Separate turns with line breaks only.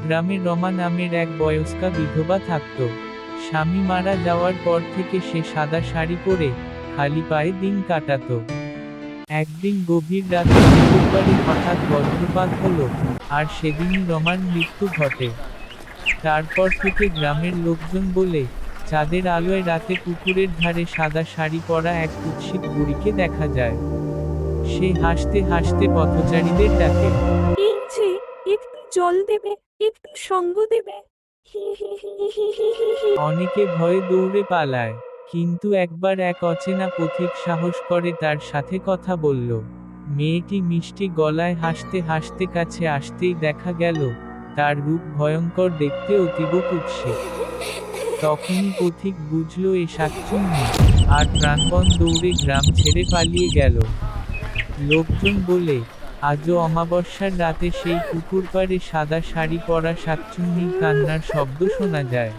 গ্রামে রমা নামের এক বয়স্কা বিধবা থাকত। স্বামী মারা যাওয়ার পর থেকে সে সাদা শাড়ি পরে খালি পায়ে দিন কাটাতো। একদিন গভীর রাতে পুকুরপাড়ে হঠাৎ বজ্রপাত হলো, আর সেদিনই রমার মৃত্যু ঘটে। তারপর থেকে গ্রামের লোকজন বলে, চাঁদের আলোয় রাতে পুকুরের ধারে সাদা শাড়ি পরা এক কুৎসিত বুড়িকে দেখা যায়। সে হাসতে হাসতে পথচারীদের ডাকে,
এই যে, একটু জল দেবে, একটু সঙ্গ দেবে। হি হি হি হি হি হি হি।
অনেকে ভয়ে দৌড়ে পালায়, কিন্তু একবার এক অচেনা পথিক সাহস করে তার সাথে কথা বলল। মেয়েটি মিষ্টি গলায় হাসতে হাসতে কাছে আসতেই দেখা গেল, তার রূপ ভয়ঙ্কর দেখতে অতীব কুৎসিত। তখনই পথিক বুঝল এ শাকচুন্নি, আর প্রাণপণ দৌড়ে গ্রাম ছেড়ে পালিয়ে গেল। লোকজন বলে, আজও অমাবস্যার রাতে সেই পুকুর পাড়ে সাদা শাড়ি পরা শাকচুন্নির কান্নার শব্দ শোনা যায়।